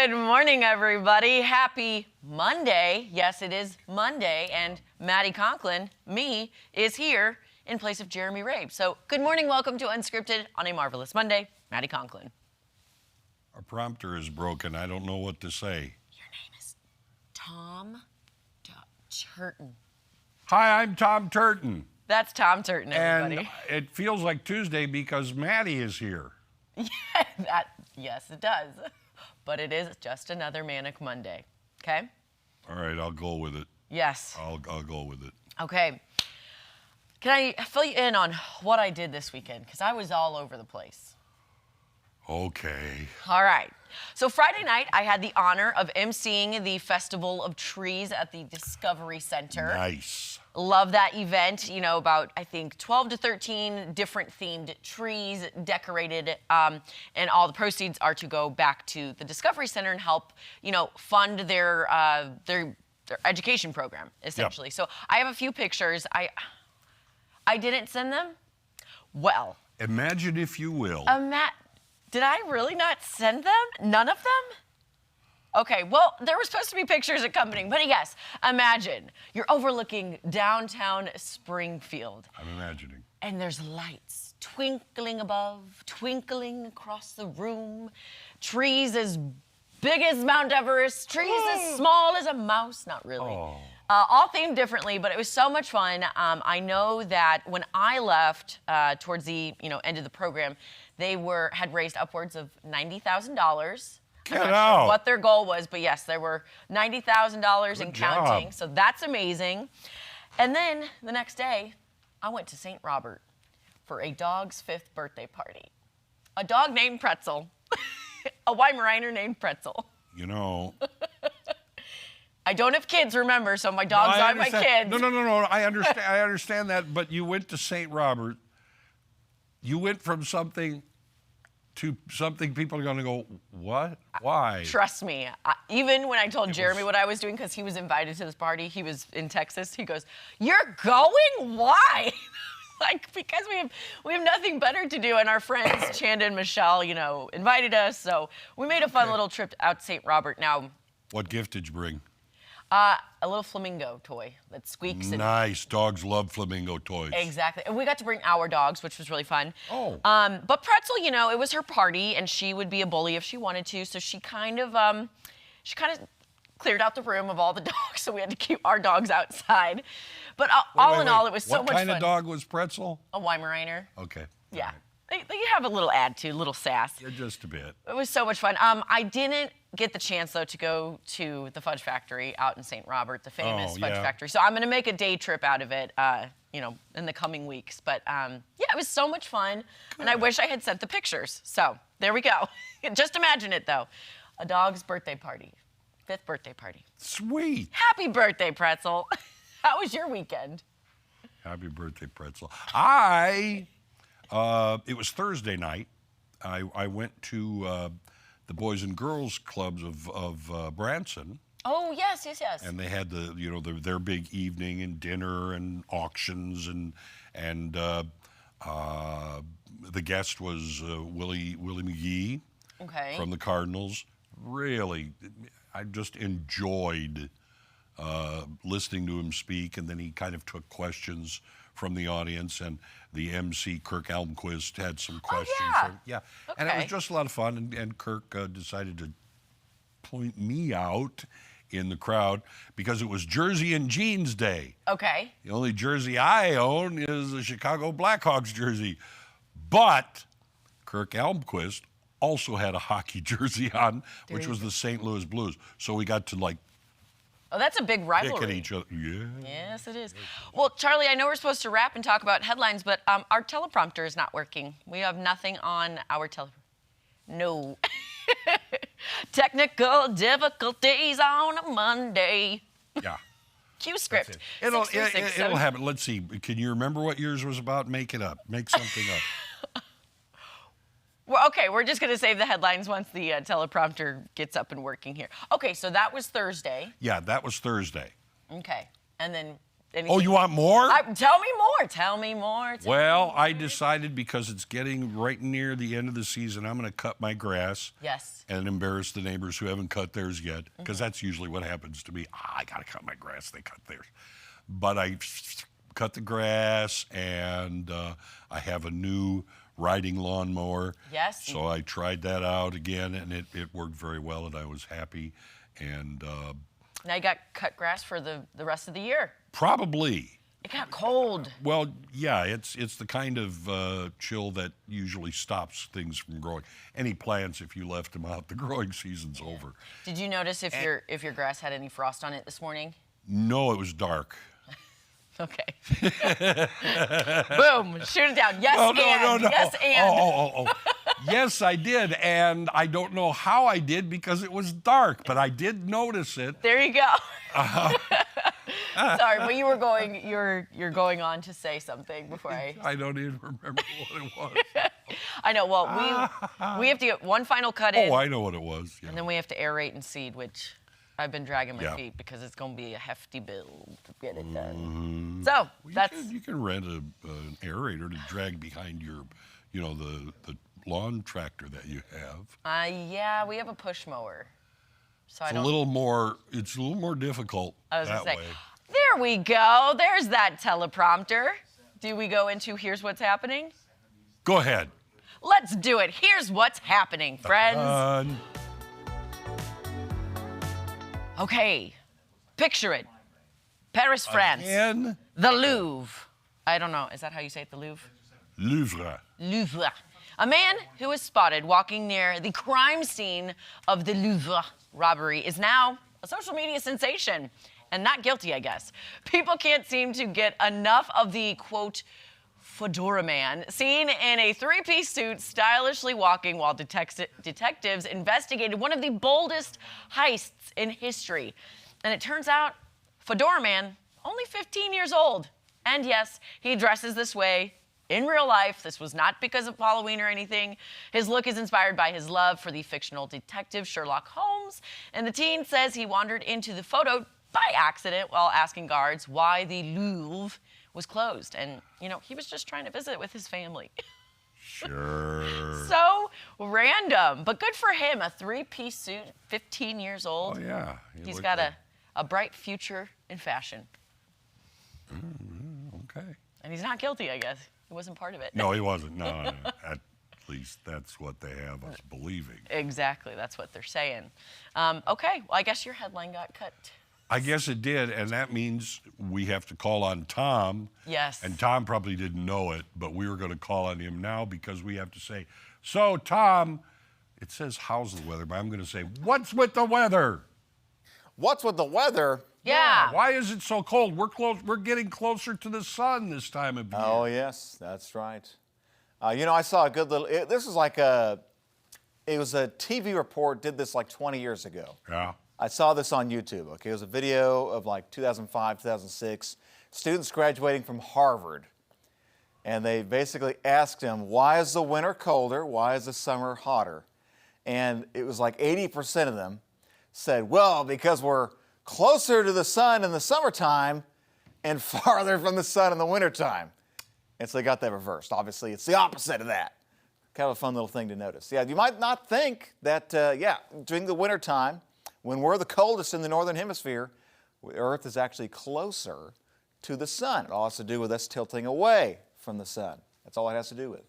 Good morning, everybody. Happy Monday. Yes, it is Monday, and Maddie Conklin, me, is here in place of Jeremy Rabe. So, good morning. Welcome to Unscripted on a marvelous Monday. Maddie Conklin. Our prompter is broken. I don't know what to say. Your name is Tom Turton. Hi, I'm Tom Turton. That's Tom Turton, everybody. And it feels like Tuesday because Maddie is here. Yes, it does. But it is just another Manic Monday, okay? All right, I'll go with it. Yes. I'll go with it. Okay. Can I fill you in on what I did this weekend? Because I was all over the place. Okay. All right. So Friday night, I had the honor of emceeing the Festival of Trees at the Discovery Center. Nice. Love that event. You know, about, I think, 12 to 13 different themed trees decorated, and all the proceeds are to go back to the Discovery Center and help, you know, fund their education program, essentially. Yep. So I have a few pictures. I didn't send them. Well. Imagine if you will. Did I really not send them? None of them? Okay, well, there were supposed to be pictures accompanying, but yes, imagine you're overlooking downtown Springfield. I'm imagining. And there's lights twinkling above, twinkling across the room, trees as big as Mount Everest, trees as small as a mouse, not really. Oh. All themed differently, but it was so much fun. I know that when I left towards the end of the program, they had raised upwards of $90,000. I'm not sure what their goal was, but yes, there were $90,000 and counting. So that's amazing. And then the next day, I went to St. Robert for a dog's 5th birthday party. A dog named Pretzel. A Weimaraner named Pretzel. You know. I don't have kids, remember, so my dogs aren't my kids. No. I understand that, but you went to St. Robert. You went from something to something people are going to go, what? Why? Trust me. Even when I told Jeremy what I was doing, because he was invited to this party, he was in Texas, he goes, "You're going? Why?" Like, because we have nothing better to do, and our friends, Chanda and Michelle, invited us, so we made a fun little trip out to St. Robert. Now, what gift did you bring? A little flamingo toy that squeaks. Nice. Dogs love flamingo toys. Exactly. And we got to bring our dogs, which was really fun. Oh. But Pretzel, it was her party, and she would be a bully if she wanted to, so she kind of cleared out the room of all the dogs, so we had to keep our dogs outside. But all in all, it was so much fun. What kind of dog was Pretzel? A Weimaraner. Okay. Yeah. Right. They have a little attitude, a little sass. Yeah, just a bit. It was so much fun. I didn't get the chance, though, to go to the Fudge Factory out in St. Robert, the famous Fudge Factory. So I'm going to make a day trip out of it, in the coming weeks. But, it was so much fun, and I wish I had sent the pictures. So there we go. Just imagine it, though. A dog's birthday party, 5th birthday party. Sweet. Happy birthday, Pretzel. How was your weekend? Happy birthday, Pretzel. It was Thursday night. I went to the Boys and Girls Clubs of Branson. Oh, yes. And they had their big evening and dinner and auctions and the guest was Willie McGee from the Cardinals. Really, I just enjoyed listening to him speak, and then he kind of took questions from the audience, and the MC, Kirk Almquist, had some questions. Oh, yeah. Okay. And it was just a lot of fun, and Kirk decided to point me out in the crowd because it was Jersey and Jeans Day. Okay. The only jersey I own is the Chicago Blackhawks jersey. But Kirk Almquist also had a hockey jersey on, which was the St. Louis Blues. So we got to, oh, that's a big rivalry. pick at each other. Yeah. Yes, it is. Well, Charlie, I know we're supposed to wrap and talk about headlines, but our teleprompter is not working. We have nothing on our No. Technical difficulties on a Monday. Yeah. Cue script. It'll happen. Let's see. Can you remember what yours was about? Make it up. Make something up. Well, okay, we're just going to save the headlines once the teleprompter gets up and working here. Okay, so that was Thursday. Yeah, that was Thursday. Okay, and then anything? Oh, you want more? Tell me more. Tell me more. Well, I decided because it's getting right near the end of the season, I'm going to cut my grass. Yes. And embarrass the neighbors who haven't cut theirs yet, because that's usually what happens to me. I got to cut my grass. They cut theirs. But I cut the grass, and I have a new riding lawnmower. Yes. So I tried that out again, and it worked very well, and I was happy. And now you got cut grass for the rest of the year. probably. It got cold. Well, yeah, it's the kind of chill that usually stops things from growing. Any plants, if you left them out, the growing season's over. Did you notice if your grass had any frost on it this morning? No, it was dark. Okay. Boom. Shoot it down. Yes, and. No. Yes, and. Oh. Yes, I did, and I don't know how I did because it was dark, but I did notice it. There you go. Sorry, but you're going on to say something before I. I don't even remember what it was. I know. Well, we have to get one final cut in. Oh, I know what it was. Yeah. And then we have to aerate and seed, which I've been dragging my Yeah. feet because it's going to be a hefty bill to get it done. So that's. You can rent an aerator to drag behind your, the lawn tractor that you have. Yeah, we have a push mower. So It's a little more difficult I was that gonna say, way. there we go. There's that teleprompter. Do we go into here's what's happening? Go ahead. Let's do it. Here's what's happening, friends. Okay, picture it. Paris, France. Again? The Louvre. I don't know. Is that how you say it, the Louvre? Louvre. Louvre. A man who was spotted walking near the crime scene of the Louvre robbery is now a social media sensation. And not guilty, I guess. People can't seem to get enough of the, quote, Fedora Man, seen in a three-piece suit, stylishly walking while detectives investigated one of the boldest heists in history. And it turns out, Fedora Man, only 15 years old. And yes, he dresses this way in real life. This was not because of Halloween or anything. His look is inspired by his love for the fictional detective Sherlock Holmes. And the teen says he wandered into the photo by accident while asking guards why the Louvre was closed. And, he was just trying to visit with his family. Sure. So random, but good for him. A three-piece suit, 15 years old. Oh, yeah. He's got a bright future in fashion. Okay. And he's not guilty, I guess. He wasn't part of it. No, he wasn't. No. At least that's what they have us believing. Exactly. That's what they're saying. Okay. Well, I guess your headline got cut. I guess it did, and that means we have to call on Tom. Yes. And Tom probably didn't know it, but we were going to call on him now because we have to say, so Tom, it says how's the weather, but I'm going to say, what's with the weather? What's with the weather? Yeah. Why is it so cold? We're getting closer to the sun this time of year. Oh, yes, that's right. I saw a good little, it was a TV report, did this like 20 years ago. Yeah. I saw this on YouTube, okay? It was a video of like 2005, 2006, students graduating from Harvard. And they basically asked them, why is the winter colder? Why is the summer hotter? And it was like 80% of them said, well, because we're closer to the sun in the summertime and farther from the sun in the wintertime. And so they got that reversed. Obviously, it's the opposite of that. Kind of a fun little thing to notice. Yeah, you might not think that, during the wintertime, when we're the coldest in the northern hemisphere, Earth is actually closer to the sun. It all has to do with us tilting away from the sun. That's all it has to do with.